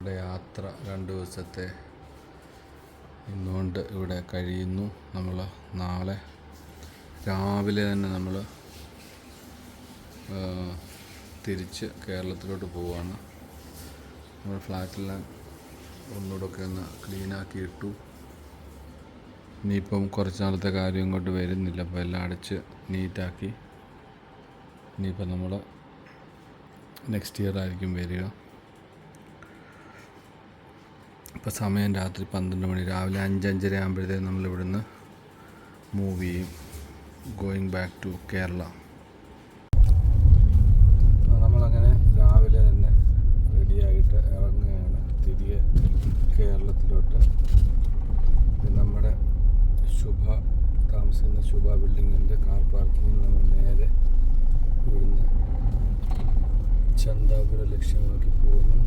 ഇവിടെ യാത്ര 2 ദിവസത്തെ ഇന്നുകൊണ്ട് ഇവിടെ കഴിയുന്നു. നമ്മൾ നാളെ രാവിലെ തന്നെ നമ്മൾ തിരിച്ച് കേരളത്തിലോട്ട് പോവുകയാണ്. നമ്മൾ ഫ്ലാറ്റെല്ലാം ഒന്നുകൂടെയൊക്കെ ഒന്ന് ക്ലീനാക്കി ഇട്ടു. ഇനിയിപ്പം കുറച്ച് നാളത്തെ കാര്യം ഇങ്ങോട്ട് വരുന്നില്ല, അപ്പോൾ എല്ലാം അടച്ച് നീറ്റാക്കി. ഇനിയിപ്പം നമ്മൾ നെക്സ്റ്റ് ഇയർ ആയിരിക്കും വരിക. ഇപ്പോൾ സമയം രാത്രി 12 മണി. രാവിലെ 5-5:30 ആകുമ്പോഴത്തേക്കും നമ്മളിവിടുന്ന് മൂവ് ചെയ്യും, ഗോയിങ് ബാക്ക് ടു കേരള. നമ്മളങ്ങനെ രാവിലെ തന്നെ റെഡിയായിട്ട് ഇറങ്ങുകയാണ് തിരികെ കേരളത്തിലോട്ട്. നമ്മുടെ താമസിക്കുന്ന ശുഭ ബിൽഡിങ്ങിൻ്റെ കാർ പാർക്കിങ്ങിൽ നമ്മൾ നേരെ ഇവിടുന്ന് ചന്താപുരം ലക്ഷ്യമാക്കി പോകുന്നു.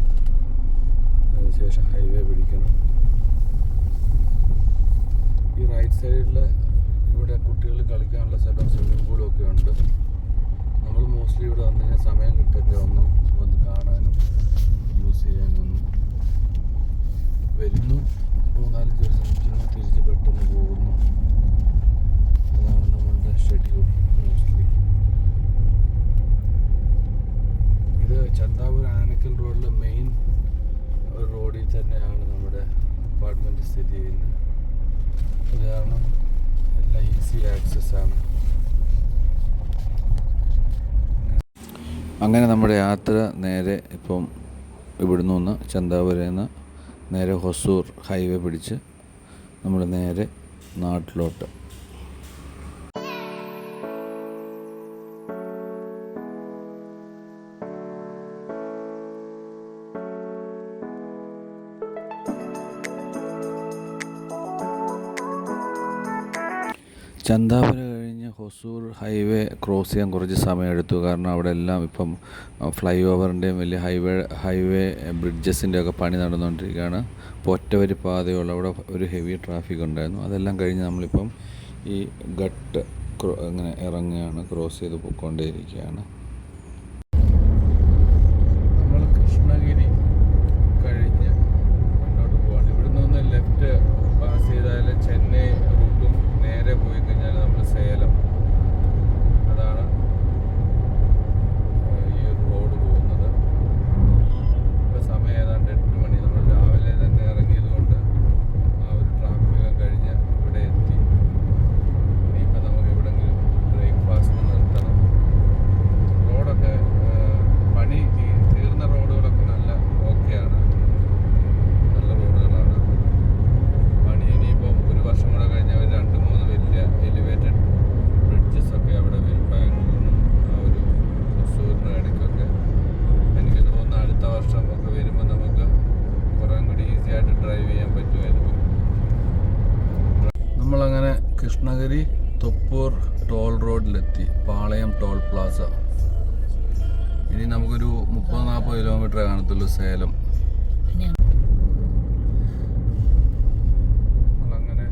അതിനുശേഷം ഹൈവേ പിടിക്കണം. ഈ റൈറ്റ് സൈഡിൽ ഇവിടെ കുട്ടികൾ കളിക്കാനുള്ള സ്ഥലം, സ്വിമ്മിംഗ് പൂളും ഒക്കെ ഉണ്ട്. നമ്മൾ മോസ്റ്റ്ലി ഇവിടെ വന്നു കഴിഞ്ഞാൽ സമയം കിട്ടട്ടെ ഒന്നും വന്ന് കാണാനും യൂസ് ചെയ്യാനൊന്നും. വരുന്നു, 3-4 ദിവസം നിൽക്കുന്നു, തിരിച്ച് പെട്ടെന്ന് പോകുന്നു. അതാണ് നമ്മളുടെ ഷെഡ്യൂൾ മോസ്റ്റ്ലി. ഇത് ചന്താപുരം ആനക്കൽ റോഡിലെ മെയിൻ റോഡിൽ തന്നെയാണ് നമ്മുടെ അപ്പാർട്ട്മെൻറ്റ് സ്ഥിതി ചെയ്യുന്നത്. അത് കാരണം എല്ലാം ഈസി ആക്സസ് ആണ്. അങ്ങനെ നമ്മുടെ യാത്ര നേരെ ഇപ്പം ഇവിടുന്ന് ഒന്ന് ചന്താപുരയിൽ നിന്ന് നേരെ ഹൊസൂർ ഹൈവേ പിടിച്ച് നമ്മൾ നേരെ നാട്ടിലോട്ട്. ചന്താപുരം കഴിഞ്ഞ് ഹൊസൂർ ഹൈവേ ക്രോസ് ചെയ്യാൻ കുറച്ച് സമയമെടുത്തു. കാരണം അവിടെ എല്ലാം ഇപ്പം ഫ്ലൈ ഓവറിൻ്റെയും വലിയ ഹൈവേ ബ്രിഡ്ജസിൻ്റെ ഒക്കെ പണി നടന്നുകൊണ്ടിരിക്കുകയാണ്. ഇപ്പോൾ ഒറ്റവരി പാതയുള്ള അവിടെ ഒരു ഹെവി ട്രാഫിക് ഉണ്ടായിരുന്നു. അതെല്ലാം കഴിഞ്ഞ് നമ്മളിപ്പം ഈ ഗട്ട് അങ്ങനെ ഇറങ്ങുകയാണ്, ക്രോസ് ചെയ്ത് പോയിക്കൊണ്ടേയിരിക്കുകയാണ്. നമ്മൾ കൃഷ്ണഗിരി കഴിഞ്ഞ് മുന്നോട്ട് പോവാണ്. ഇവിടുന്ന് ഒന്ന് ലെഫ്റ്റ് പാസ് ചെയ്താൽ ചെന്നൈ റൂട്ടും നേരെ പോയി കഴിഞ്ഞാൽ നമ്മൾ സേലം. അതാണ് ഈ റോഡ് പോകുന്നത്. ഇപ്പോൾ സമയം ഏതാണ്ട് 8 മണി. നമ്മൾ രാവിലെ തന്നെ ഇറങ്ങിയത് കൊണ്ട് ആ ഒരു ട്രാഫിക്കൊക്കെ കഴിഞ്ഞ് ഇവിടെ എത്തി. ഇനിയിപ്പോൾ നമുക്ക് എവിടെയെങ്കിലും ബ്രേക്ക്ഫാസ്റ്റ് നിർത്തണം. റോഡൊക്കെ പണി തീർന്ന റോഡുകളൊക്കെ നല്ല ഓക്കെയാണ്, നല്ല റോഡുകളാണ്. പണി ഇനിയിപ്പം ഒരു വർഷം കൂടെ കഴിഞ്ഞാൽ 2-3 വലിയ എലിവേറ്റഡ് ബ്രിഡ്ജസൊക്കെ അവിടെ വരും. ബാംഗ്ലൂരിനും ആ ഒരു ഹൊസൂരിനും ഇടയ്ക്കൊക്കെ. എനിക്ക് തോന്നുന്നു അടുത്ത വർഷം ഒക്കെ വരുമ്പോൾ നമുക്ക് കുറേ കൂടി ഈസി ആയിട്ട് ഡ്രൈവ് ചെയ്യാൻ പറ്റുമായിരിക്കും. നമ്മളങ്ങനെ കൃഷ്ണഗിരി തൊപ്പൂർ ടോൾ റോഡിലെത്തി, പാളയം ടോൾ പ്ലാസ. ഇനി നമുക്കൊരു 30-40 കിലോമീറ്റർ കാണത്തുള്ളൂ സേലം. നമ്മളങ്ങനെ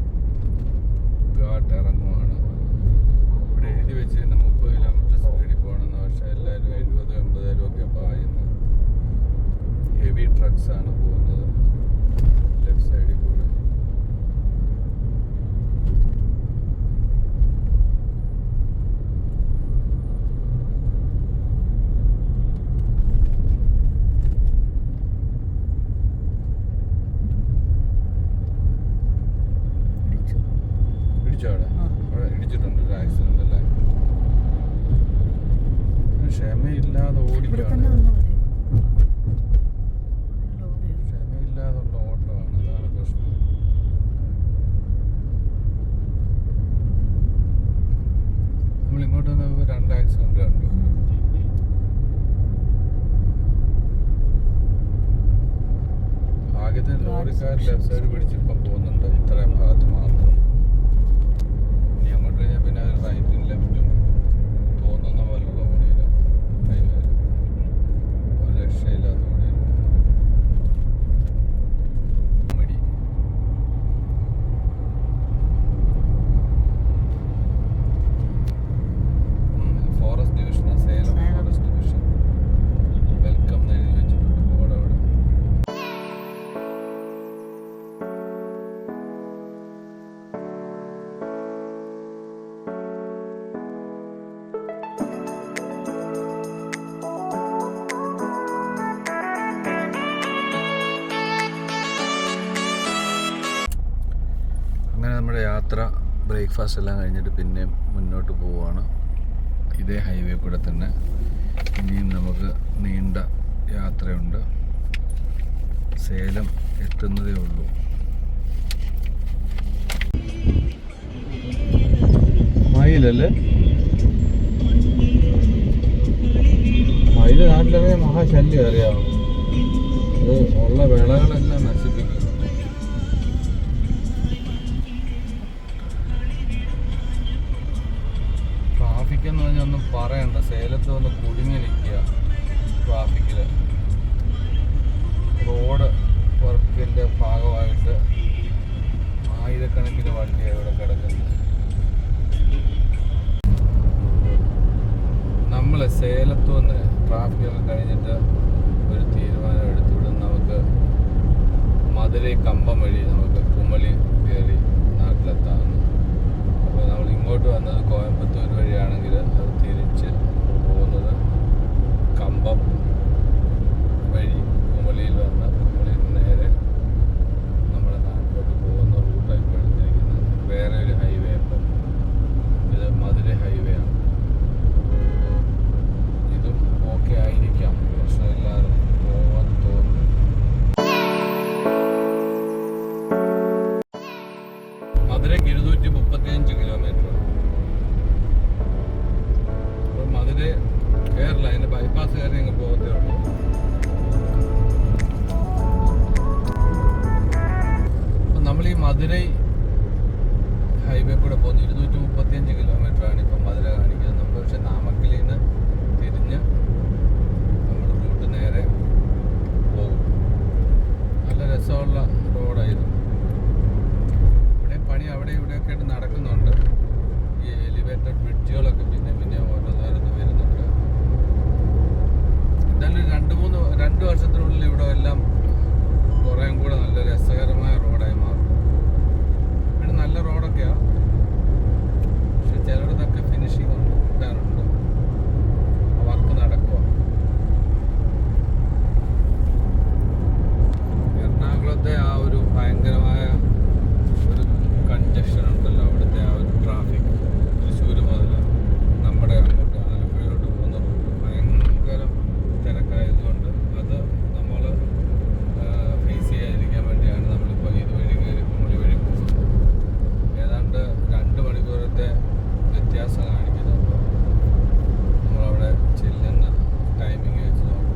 ഘാട്ട് ഇറങ്ങുവാണ്. ഇവിടെ എഴുതി വെച്ച് തന്നെ 30 കിലോമീറ്റർ സ്പീഡിൽ പോകണമെന്ന്. പക്ഷേ എല്ലാവരും 70-80 ഒക്കെ പായുന്നു. ഹെവി ട്രക്സാണ് പോകുന്നത് ലെഫ്റ്റ് സൈഡിൽ കൂടെ. അവിടെ ഇടിച്ചിട്ടുണ്ട്, ഒരു ആക്സിഡന്റ് അല്ലേ. ക്ഷമയില്ലാതെ ഓടിക്കുകയാണ്, ക്ഷമയില്ലാതുള്ള ഓട്ടമാണ്. അതാണ് പ്രശ്നം. നമ്മൾ ഇങ്ങോട്ട് വന്നപ്പോൾ 2 ആക്സിഡന്റ് കണ്ടു. ഭാഗ്യത്തിന് ലോറിക്കാർ ലെഫ്റ്റ് സൈഡ് പിടിച്ചിപ്പം പോകുന്നുണ്ട്, ഇത്രയും ഭാഗത്ത് മാത്രം. ഇനി അങ്ങോട്ട് കഴിഞ്ഞാൽ പിന്നെ അത് റൈറ്റും ലെഫ്റ്റും തോന്നുന്ന പോലുള്ള ഓടിയില്ല. ഒരു രക്ഷയില്ലാത്ത ഓടിയില്ല. മടി ഫോറസ്റ്റ് ഡിവിഷനാണ്, സേലം ഫോറസ്റ്റ് ഡിവിഷൻ. വെൽക്കം എഴുതി വെച്ചിട്ടുണ്ട് ബോർഡ് അവിടെ. യാത്ര ബ്രേക്ക്ഫാസ്റ്റ് എല്ലാം കഴിഞ്ഞിട്ട് പിന്നെയും മുന്നോട്ട് പോവുകയാണ്. ഇതേ ഹൈവേ കൂടെ തന്നെ ഇനിയും നമുക്ക് നീണ്ട യാത്രയുണ്ട്. സേലം എത്തുന്നതേ ഉള്ളൂ. മയിലല്ലേ? മയില് നാട്ടിലറിയ മഹാശല്യം അറിയാമോ? അത് ഉള്ള വിളകളെല്ലാം നശിപ്പിക്കും. ട്രാഫിക് എന്ന് പറഞ്ഞാൽ ഒന്നും പറയണ്ട. സേലത്ത് വന്ന് കുടുങ്ങി നിൽക്കുക ട്രാഫിക്കില്. റോഡ് വർക്കിന്റെ ഭാഗമായിട്ട് ആയിരക്കണക്കിന് വണ്ടിയാണ് ഇവിടെ കിടക്കുന്നത്. നമ്മൾ സേലത്ത് നിന്ന് ട്രാഫിക്കൊക്കെ കഴിഞ്ഞിട്ട് ഒരു തീരുമാനം എടുത്തു. ഇവിടെ നമുക്ക് മധുരൈ കമ്പം വഴി നമുക്ക് കുമളി കയറി നാട്ടിലെത്താമെന്ന്. അപ്പോൾ നമ്മൾ ഇങ്ങോട്ട് വന്നത് കോയമ്പത്തൂർ വഴിയാണെങ്കിൽ അത് തിരിച്ച് പോകുന്നത് കമ്പം വഴി കുമളിയിൽ വന്ന് കുമളിയിൽ നേരെ നമ്മുടെ നാട്ടിലോട്ട് പോകുന്ന റൂട്ടായി എടുത്തിരിക്കുന്നത്. വേറെ ഒരു ഹൈവേ. അപ്പം ഇത് മധുരൈ ഹൈവേ ആണ്. ഇതും ഓക്കെ ആയിരിക്കാം, പ്രശ്നമില്ലാതെ പോകാൻ തോന്നുന്നു. മധുരയ്ക്ക് 235 കിലോമീറ്റർ. അപ്പോൾ മധുരൈ കേരള അതിൻ്റെ ബൈപ്പാസ് കയറി അങ്ങ് പോകത്തേ ഉള്ളൂ. അപ്പം നമ്മൾ ഈ മധുരൈ ഹൈവേ കൂടെ പോകുന്നു. 235 കിലോമീറ്റർ ആണ് ഇപ്പം മധുരൈ കാണിക്കുന്നത്. നമ്മൾ പക്ഷെ നാമക്കലിൽ നിന്ന് തിരിഞ്ഞ് നമ്മുടെ റൂട്ട് നേരെ പോകും. നല്ല രസമുള്ള റോഡായിരുന്നു. ഇവിടെ പണി അവിടെ ഇവിടെയൊക്കെ ആയിട്ട് നടക്കുന്നുണ്ട്. ഈ എലിവേറ്റഡ് ബ്രിഡ്ജുകളൊക്കെ പിന്നെ ഓരോന്നോരോന്ന് വരുന്നുണ്ട്. എന്തായാലും 2 വർഷത്തിനുള്ളിൽ ഇവിടെ എല്ലാം കുറേയും കൂടെ നല്ല രസകരമായ റോഡായി മാറും. ഇവിടെ നല്ല റോഡൊക്കെയാണ്, പക്ഷെ ചിലയിടത്തൊക്കെ ഫിനിഷിംഗ് കിട്ടാനുണ്ട്. വർക്ക് നടക്കുക. എറണാകുളത്തെ ആ ഒരു ഭയങ്കരമായ ഒരു കൺജക്ഷൻ ഉണ്ടല്ലോ, അവിടുത്തെ ആ ഒരു ട്രാഫിക്. തൃശ്ശൂർ മുതൽ നമ്മുടെ അങ്ങോട്ട് ആലപ്പുഴയിലോട്ട് പോകുന്ന റൂട്ട് ഭയങ്കര തിരക്കായതുകൊണ്ട് അത് നമ്മൾ ഫേസ് ചെയ്യാതിരിക്കാൻ വേണ്ടിയാണ് നമ്മളിപ്പോൾ ഇതുവഴി കയറി കുമളി വഴി പോകുന്നത്. ഏതാണ്ട് 2 മണിക്കൂറത്തെ വ്യത്യാസം കാണിക്കുന്നത്. നമ്മളവിടെ ചെല്ലുന്ന ടൈമിങ് വെച്ച് നോക്കും.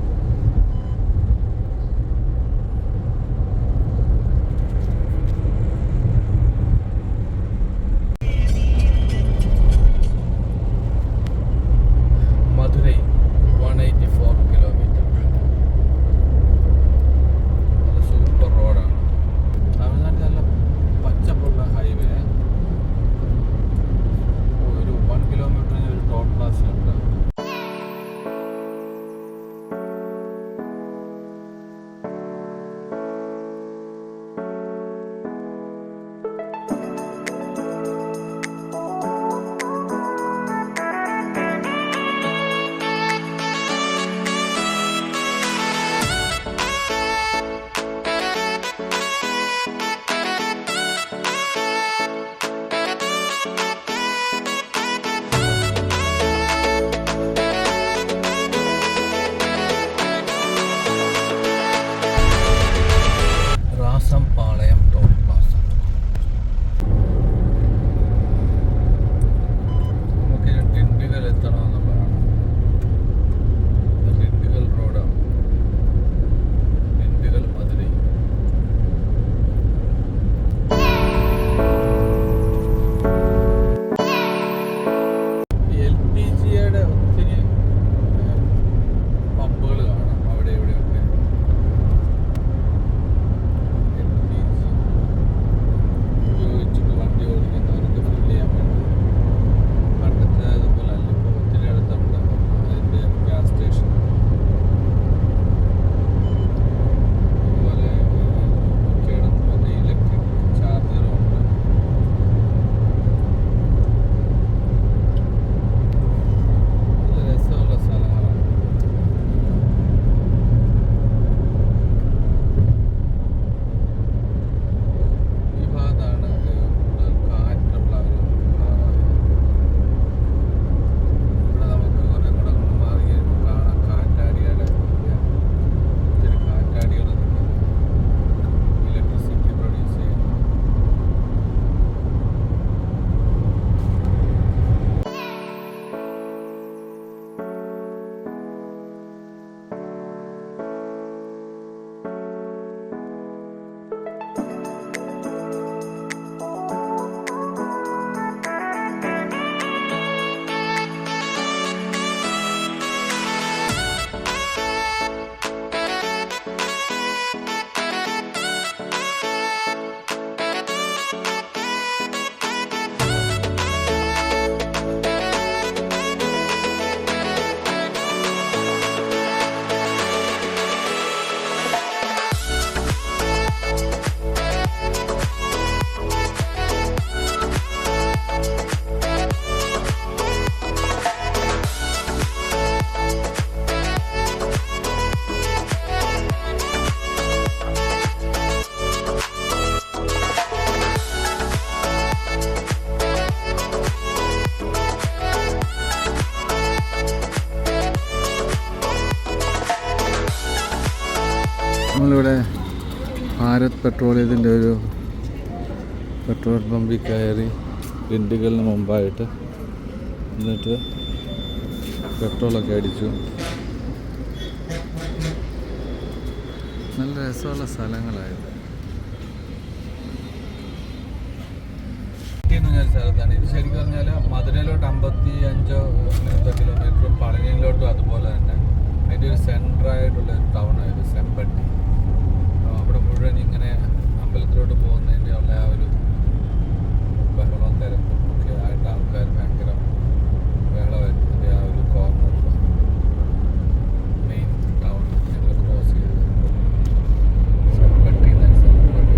നമ്മളിവിടെ ഭാരത് പെട്രോളിയത്തിൻ്റെ ഒരു പെട്രോൾ പമ്പിൽ കയറി ദിണ്ടിഗലിന് മുമ്പായിട്ട് എന്നിട്ട് പെട്രോളൊക്കെ അടിച്ചു. നല്ല രസമുള്ള സ്ഥലങ്ങളായിരുന്നു. എന്ന് പറഞ്ഞ സ്ഥലത്താണ് ഇത്. ശരിക്കും പറഞ്ഞാൽ മധുരയിലോട്ട് 55 കിലോമീറ്ററും പളനിയിലോട്ടും അതുപോലെ തന്നെ അതിൻ്റെ ഒരു സെൻറ്ററായിട്ടുള്ള ഒരു ടൗണായത് സെമ്പട്ടി. അവിടെ മുഴുവൻ ഇങ്ങനെ അമ്പലത്തിലോട്ട് പോകുന്നതിൻ്റെ ഉള്ള ആ ഒരു ബഹളവും തിരക്കും ഒക്കെ ആയിട്ട് ആൾക്കാർ ഭയങ്കര ബഹളമായിരുന്നു. ആ ഒരു കോർണർ മെയിൻ ടൗൺ ഞങ്ങൾ ക്രോസ് ചെയ്ത് സെമ്പട്ടി എന്ന സ്ഥലത്തോട്ട്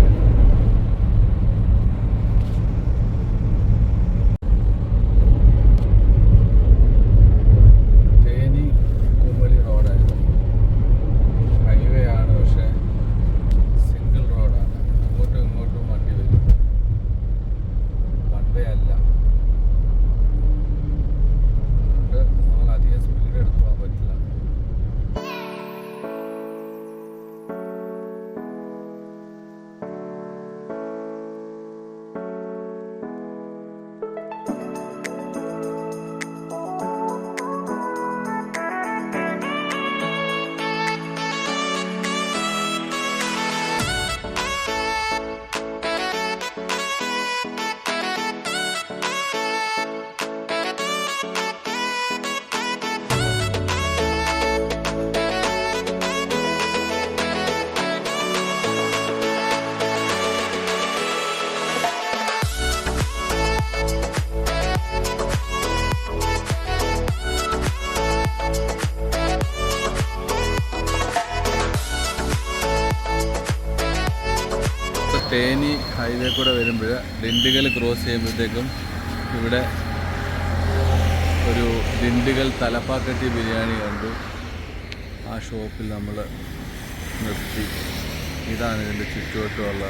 തേനി ഹൈവേ കൂടെ വരുമ്പോൾ ദിണ്ടിഗൽ ക്രോസ് ചെയ്യുമ്പോഴത്തേക്കും ഇവിടെ ഒരു ദിണ്ടിഗൽ തലപ്പാക്കട്ടി ബിരിയാണി കണ്ടു. ആ ഷോപ്പിൽ നമ്മൾ നിർത്തി. ഇതാണ് ഇതിൻ്റെ ചുറ്റുവട്ടമുള്ള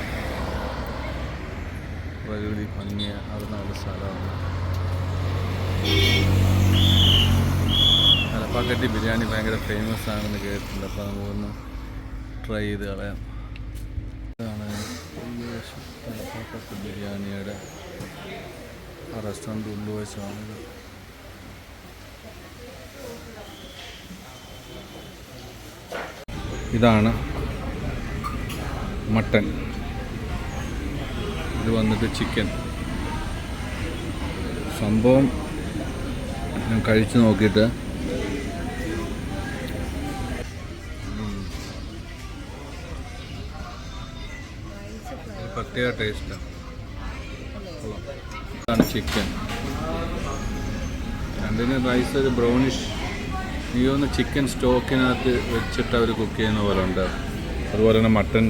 പ്രകൃതി ഭംഗിയ അറിഞ്ഞ സ്ഥലമാണ്. തലപ്പാക്കട്ടി ബിരിയാണി ഭയങ്കര ഫേമസ് ആണെന്ന് കേട്ടിട്ടുണ്ട്. അപ്പോൾ നമുക്കൊന്ന് ട്രൈ ചെയ്ത് കളയാം. ഇതാണ് തലപ്പാക്കട്ടി ബിരിയാണിയുടെ ആ റെസ്റ്റോറൻറ്റ് ഉള്ളുവശമാണിത്. ഇതാണ് മട്ടൻ, ഇത് വന്നിട്ട് ചിക്കൻ. സംഭവം ഞാൻ കഴിച്ചു നോക്കിയിട്ട് പ്രത്യേക ടേസ്റ്റാണ്. ഇതാണ് ചിക്കൻ. രണ്ടിന് റൈസ് ഒരു ബ്രൗണിഷ്, ഈ ഒന്ന് ചിക്കൻ സ്റ്റോക്കിനകത്ത് വെച്ചിട്ട് അവർ കുക്ക് ചെയ്യുന്ന പോലെ ഉണ്ട്. അതുപോലെ തന്നെ മട്ടൻ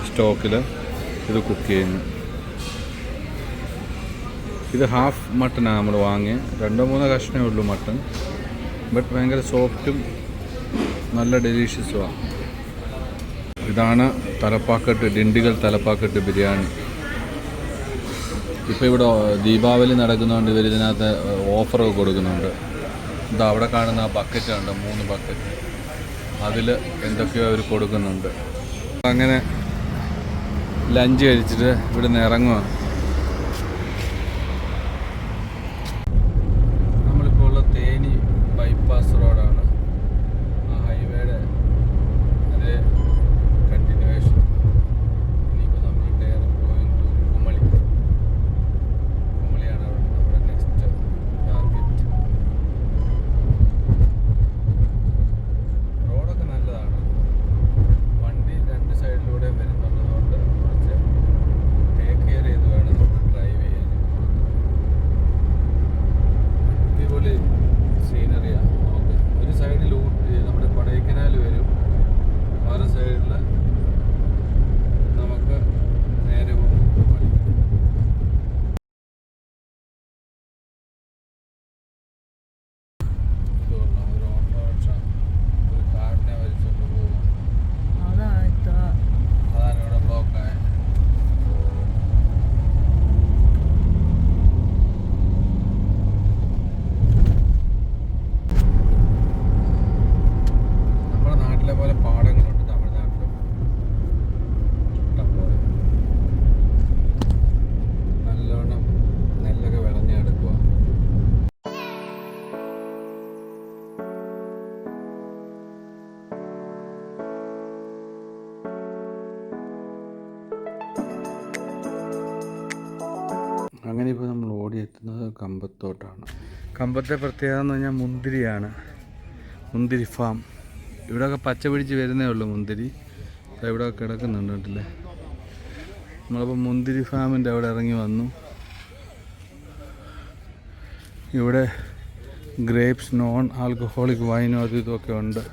സ്റ്റോക്കിൽ ഇത് കുക്ക് ചെയ്യുന്നു. ഇത് ഹാഫ് മട്ടനാണ് നമ്മൾ വാങ്ങിയത്. 2-3 കഷ്ണമേ ഉള്ളൂ മട്ടൻ. ബട്ട് ഭയങ്കര സോഫ്റ്റും നല്ല ഡെലീഷ്യസുമാണ്. ഇതാണ് തലപ്പാക്കട്ട്, ദിണ്ടിഗൽ തലപ്പാക്കട്ട് ബിരിയാണി. ഇപ്പോൾ ഇവിടെ ദീപാവലി നടക്കുന്നതുകൊണ്ട് ഇവർ ഇതിനകത്ത് ഓഫറൊക്കെ കൊടുക്കുന്നുണ്ട്. ഇതാ അവിടെ കാണുന്ന ആ ബക്കറ്റ് ഉണ്ട്, 3 ബക്കറ്റ്, അതിൽ എന്തൊക്കെയോ അവർ കൊടുക്കുന്നുണ്ട്. അങ്ങനെ ലഞ്ച് കഴിച്ചിട്ട് ഇവിടെ നിന്ന് ഇറങ്ങുക. നമ്മളിപ്പോൾ ഉള്ള തേനി ബൈപ്പാസ് റോഡാണ്. ആ ഹൈവേയുടെ അതേ കണ്ടിന്യൂവേഷൻ. ഇനിയിപ്പോൾ നമ്മൾ ഡയർ ഗോയിങ് ടു കുമളി. കുമളിയാണ് നമ്മുടെ നെക്സ്റ്റ് ടാർഗറ്റ്. റോഡൊക്കെ നല്ലതാണ്. വണ്ടി 2 സൈഡിലൂടെ വരുന്നുള്ളതുകൊണ്ട് കുറച്ച് ടേക്ക് കെയർ ചെയ്ത് വേണം എത്തുന്നത് കമ്പത്തോട്ടാണ്. കമ്പത്തെ പ്രത്യേകത എന്ന് പറഞ്ഞാൽ മുന്തിരിയാണ്, മുന്തിരി ഫാം. ഇവിടെയൊക്കെ പച്ച പിടിച്ച് വരുന്നേ ഉള്ളൂ മുന്തിരി. ഇവിടെ കിടക്കുന്നുണ്ട് കേട്ടില്ലേ. നമ്മളിപ്പോൾ മുന്തിരി ഫാമിൻ്റെ അവിടെ ഇറങ്ങി വന്നു. ഇവിടെ ഗ്രേപ്സ്, നോൺ ആൽക്കഹോളിക് വൈനും അതും ഇതൊക്കെ ഉണ്ട്.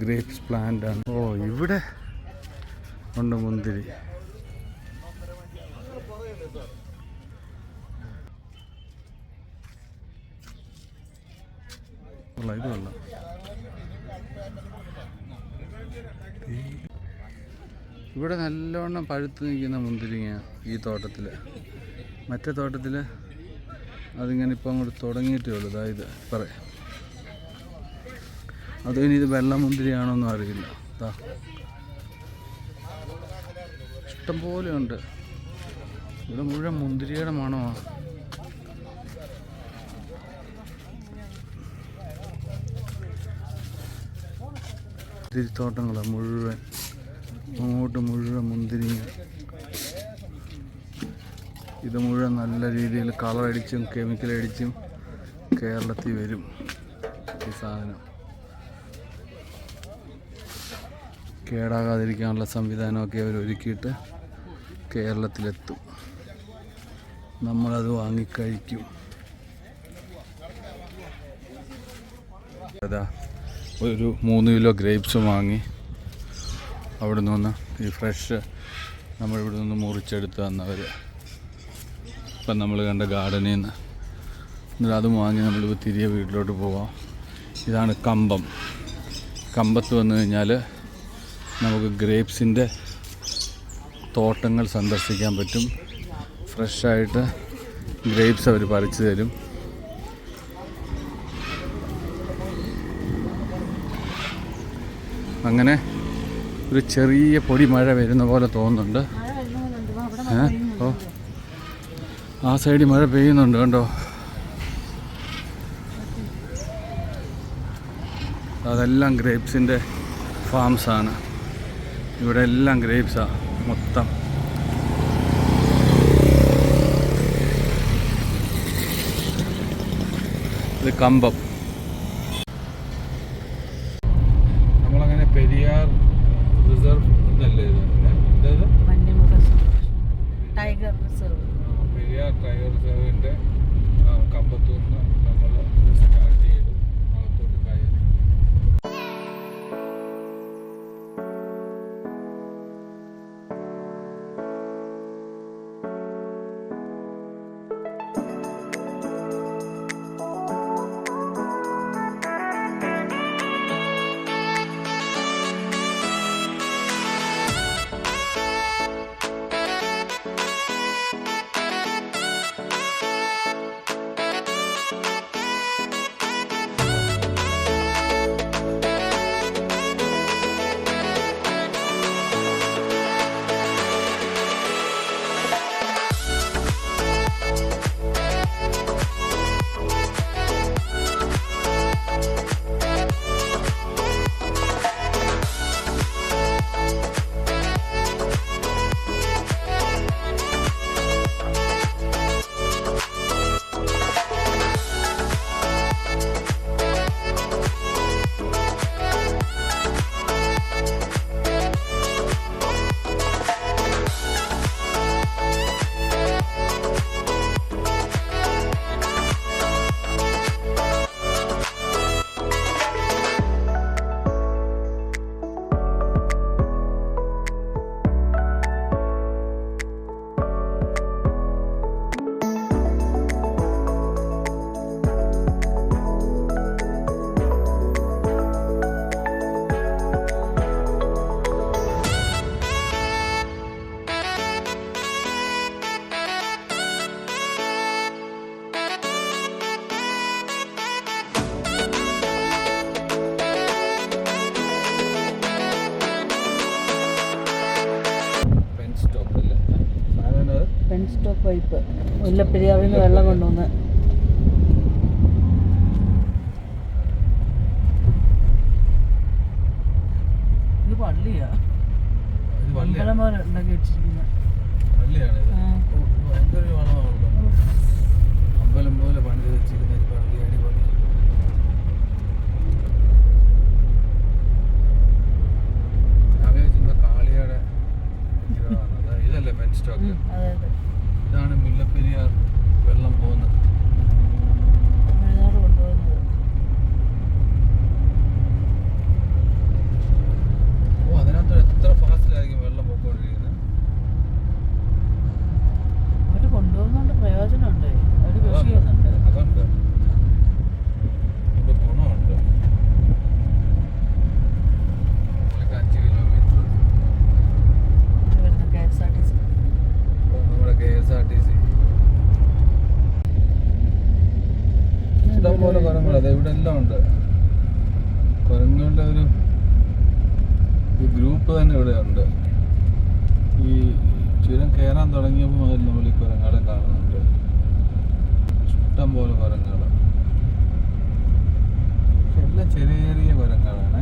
ഗ്രേപ്സ് പ്ലാന്റ് ആണ്. ഓ, ഇവിടെ ഉണ്ട് മുന്തിരി. ഇത് കൊള്ളാം. ഇവിടെ നല്ലവണ്ണം പഴുത്ത് നിൽക്കുന്ന മുന്തിരിങ്ങ ഈ തോട്ടത്തിൽ. മറ്റേ തോട്ടത്തിൽ അതിങ്ങനെ ഇപ്പം അങ്ങോട്ട് തുടങ്ങിയിട്ടേ ഉള്ളൂ. അതായത് പറയാം, അതിനി ഇത് വെള്ള മുന്തിരിയാണോന്നും അറിയില്ല. ഇഷ്ടംപോലെ ഉണ്ട്. ഇവിടെ മുഴുവൻ മുന്തിരിയുടെ മണമാണ്. മുന്തിരിത്തോട്ടങ്ങളാണ് മുഴുവൻ, അങ്ങോട്ട് മുഴുവൻ മുന്തിരിങ്ങ. ഇത് മുഴുവൻ നല്ല രീതിയിൽ കളറടിച്ചും കെമിക്കലടിച്ചും കേരളത്തിൽ വരും ഈ സാധനം. കേടാകാതിരിക്കാനുള്ള സംവിധാനമൊക്കെ അവർ ഒരുക്കിയിട്ട് കേരളത്തിലെത്തും. നമ്മളത് വാങ്ങിക്കഴിക്കും. അതാ ഒരു 3 കിലോ ഗ്രേപ്സ് വാങ്ങി അവിടെ നിന്ന് ഈ ഫ്രഷ് നമ്മളിവിടെ നിന്ന് മുറിച്ചെടുത്ത് തന്നവർ. ഇപ്പം നമ്മൾ കണ്ട ഗാർഡനിൽ നിന്ന്. എന്നിട്ട് അതും വാങ്ങി നമ്മളിപ്പോൾ തിരികെ വീട്ടിലോട്ട് പോവാം. ഇതാണ് കമ്പം. കമ്പത്ത് വന്നു കഴിഞ്ഞാൽ നമുക്ക് ഗ്രേപ്സിൻ്റെ തോട്ടങ്ങൾ സന്ദർശിക്കാൻ പറ്റും. ഫ്രഷായിട്ട് ഗ്രേപ്സ് അവർ പറിച്ചു തരും. അങ്ങനെ ഒരു ചെറിയ പൊടി മഴ വരുന്ന പോലെ തോന്നുന്നുണ്ട്. ഓ, ആ സൈഡിൽ മഴ പെയ്യുന്നുണ്ട് കണ്ടോ. അതെല്ലാം ഗ്രേപ്സിൻ്റെ ഫാംസാണ്. ഇവിടെ എല്ലാം ഗ്രേപ്സാണ് മൊത്തം. ഇത് കമ്പം. നമ്മളങ്ങനെ പെരിയാർ റിസർവ് എന്നല്ലേ ഇത്? Tiger reserve. പെരിയാർ ടൈഗർ റിസർവിൻ്റെ കമ്പത്തുനിന്ന് നമ്മൾ സ്റ്റാർട്ട് ചെയ്തു, അകത്തോട്ട് കയറി. പെൻ സ്റ്റോപ്പ് പൈപ്പ് മുല്ലപ്പെരിയാറിൽ നിന്ന് വെള്ളം കൊണ്ടുവന്ന്. ഇത് പള്ളിയാ, അമ്പലം പോലെ ഉണ്ടാക്കി വെച്ചിരിക്കുന്നത്. പള്ളിയാണ്. അമ്പലം പോലെ പണ്ട് വെച്ചിരുന്ന ഒരു പള്ളി അടിപൊളി. ഞാൻ വിചാരിച്ചിരുന്ന കാളിയുടെ വിഗ്രഹമാണ്. ഇതല്ലേ പെൻ സ്റ്റോക്ക്? അതെ അതെ. ഇതാണ് മുല്ലപ്പെരിയാർ വെള്ളം പോകുന്നത്. തമിഴ്നാട് കൊണ്ടുപോകുന്നത്. ഓ, അതിനകത്ത് എത്ര ഫാസ്റ്റിലായിരിക്കും വെള്ളം പോയിക്കൊണ്ടിരിക്കുന്നത്. അവർ കൊണ്ടുപോകുന്നോണ്ട് പ്രയോജനമുണ്ട്. അവർ കൃഷി ചെയ്യുന്നുണ്ട്. അതുണ്ട്, അതുകൊണ്ട് ഗുണമുണ്ട്. 5 കിലോമീറ്റർ വരുന്ന KSRTC. നമ്മുടെ KSRTC. ഇഷ്ടം പോലെ കുരങ്ങൾ. അതെ, ഇവിടെ എല്ലാം ഉണ്ട്. കുരങ്ങളുടെ ഒരു ഗ്രൂപ്പ് തന്നെ ഇവിടെ ഉണ്ട്. ഈ ചുരം കയറാൻ തുടങ്ങിയപ്പോൾ മുതൽ നമ്മൾ ഈ കുരങ്ങളെ കാണുന്നുണ്ട്. ഇഷ്ടം പോലെ കുരങ്ങൾ. എല്ലാം ചെറിയ ചെറിയ കുരങ്ങളാണ്.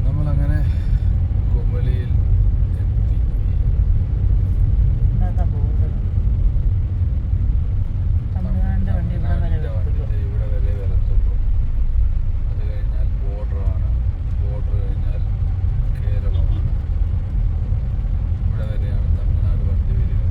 നമ്മളങ്ങനെ കുമളിയിൽ എത്തി. അതാ പോകുന്നത്. തമിഴ്നാടിൻ്റെ വണ്ടി ഇവിടെ വരെ തമിഴ്നാടിന്റെ വണ്ടി ഇവിടെ വരെ വരത്തുള്ളൂ. അത് കഴിഞ്ഞാൽ ബോർഡറാണ്. ബോർഡർ കഴിഞ്ഞാൽ കേരളമാണ്. ഇവിടെ വരെയാണ് തമിഴ്നാട് വണ്ടി വരിക.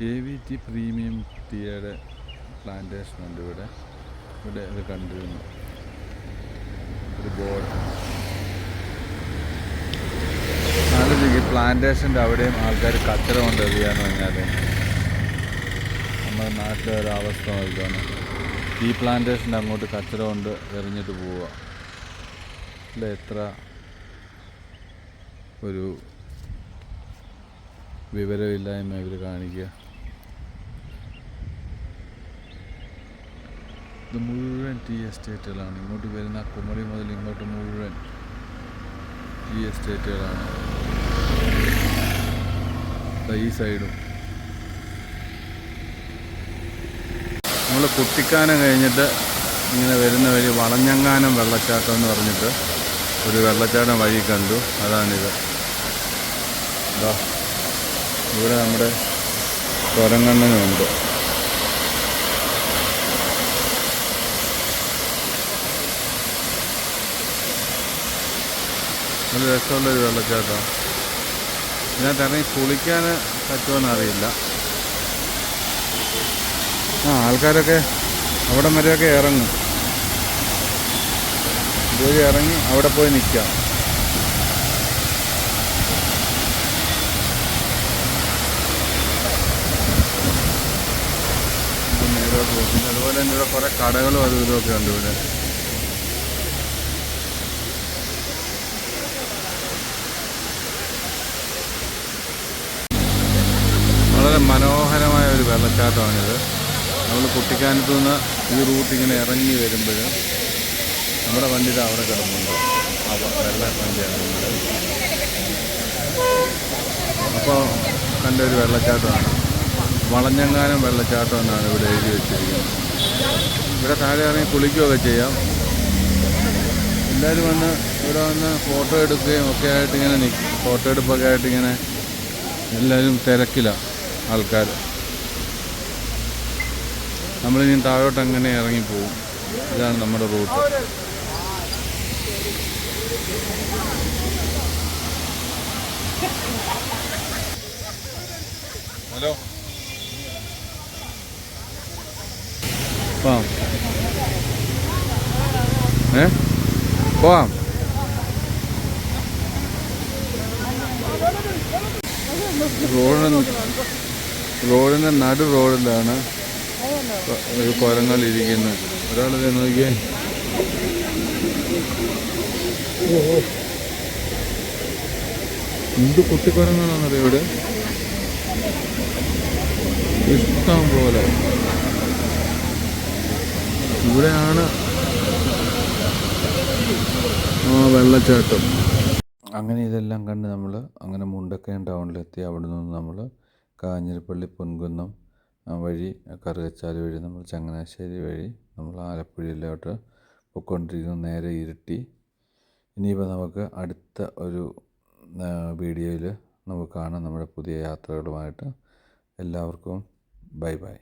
AVT പ്രീമിയം ടീയുടെ പ്ലാന്റേഷൻ ഉണ്ട് ഇവിടെ ഇത് കണ്ടിരുന്നു ഒരു ബോർഡ്. ആലോചിക്ക് പ്ലാന്റേഷൻ്റെ അവിടെയും ആൾക്കാർ കച്ചറ കൊണ്ട് എറിയാന്ന് പറഞ്ഞാൽ നമ്മുടെ നാട്ടിലെ ഒരവസ്ഥ നോക്കുകയാണ്. ഈ പ്ലാന്റേഷൻ്റെ അങ്ങോട്ട് കച്ചറ കൊണ്ട് എറിഞ്ഞിട്ട് പോവുക. അല്ല എത്ര ഒരു വിവരമില്ലായ്മ ഇവർ കാണിക്കുക. ഇത് മുഴുവൻ ടീ എസ്റ്റേറ്റുകളാണ്. ഇങ്ങോട്ട് വരുന്ന കുമളി മുതൽ ഇങ്ങോട്ട് മുഴുവൻ ടീ എസ്റ്റേറ്റുകളാണ്. ഈ സൈഡും നമ്മൾ കുട്ടിക്കാനം കഴിഞ്ഞിട്ട് ഇങ്ങനെ വരുന്ന വഴി വളഞ്ഞങ്ങാനം വെള്ളച്ചാട്ടം എന്ന് പറഞ്ഞിട്ട് ഒരു വെള്ളച്ചാട്ടം വഴി കണ്ടു. അതാണിത്. ഇതാ ഇവിടെ നമ്മുടെ കുരങ്ങണ്ണനുണ്ട്. നല്ല രസമുള്ളൊരു വെള്ളച്ചാട്ടം. ഇതിനകത്ത് ഇറങ്ങി കുളിക്കാൻ പറ്റുമോയെന്ന് അറിയില്ല. ആൾക്കാരൊക്കെ അവിടം വരെയൊക്കെ ഇറങ്ങും. ഇതുവഴി ഇറങ്ങി അവിടെ പോയി നിൽക്കാം. നേരോട്ട് പോകും. പിന്നെ അതുപോലെ തന്നെ ഇവിടെ കുറേ കടകളും അതും ഇതുമൊക്കെ ഉണ്ട് ഇവിടെ. വളരെ മനോഹരമായ ഒരു വെള്ളച്ചാട്ടമാണിത്. നമ്മൾ കുട്ടിക്കാനത്തു നിന്ന് ഈ റൂട്ട് ഇങ്ങനെ ഇറങ്ങി വരുമ്പോൾ നമ്മുടെ വണ്ടിയിൽ അവിടെ കിടപ്പുണ്ട്. വെള്ള വണ്ടിയാണ് നമ്മുടെ. അപ്പോൾ കണ്ടൊരു വെള്ളച്ചാട്ടമാണ്. വളഞ്ഞങ്ങാനം വെള്ളച്ചാട്ടം എന്നാണ് ഇവിടെ എഴുതി വെച്ചിരിക്കുന്നത്. ഇവിടെ താഴെ ഇറങ്ങി കുളിക്കുകയൊക്കെ ചെയ്യാം. എല്ലാവരും വന്ന് ഇവിടെ വന്ന് ഫോട്ടോ എടുക്കുകയും ഒക്കെ ആയിട്ട് ഇങ്ങനെ നിൽക്കും. ഫോട്ടോ എടുപ്പൊക്കെ ആയിട്ട് ഇങ്ങനെ എല്ലാവരും തിരക്കിലാണ് ആൾക്കാർ. നമ്മളിനി താഴോട്ട് അങ്ങനെ ഇറങ്ങിപ്പോവും. ഇതാണ് നമ്മുടെ റൂട്ട്. ഹലോ പോവാം. പോവാം. റോഡിൻ്റെ നടു റോഡിലാണ് ഒരു കുരങ്ങളിരിക്കുന്നത്. ഒരാളിത് നോക്കിയേ. എന്ത് കുട്ടിക്കുരങ്ങളാണെന്നറിയോ ഇവിടെ ഇഷ്ടം പോലെ. ഇവിടെയാണ് വെള്ളച്ചാട്ടം. അങ്ങനെ ഇതെല്ലാം കണ്ട് നമ്മൾ അങ്ങനെ മുണ്ടക്കയം ടൗണിലെത്തി. അവിടെ നിന്ന് നമ്മൾ കാഞ്ഞിരപ്പള്ളി പൊൻകുന്നം വഴി കറുകച്ചാൽ വഴി നമ്മൾ ചങ്ങനാശ്ശേരി വഴി നമ്മൾ ആലപ്പുഴയിലോട്ട് പോയിക്കൊണ്ടിരിക്കുന്നു. നേരെ ഇരുട്ടി. ഇനിയിപ്പോൾ നമുക്ക് അടുത്ത ഒരു വീഡിയോയിൽ നമുക്ക് കാണാം നമ്മുടെ പുതിയ യാത്രകളുമായിട്ട്. എല്ലാവർക്കും ബൈ ബൈ.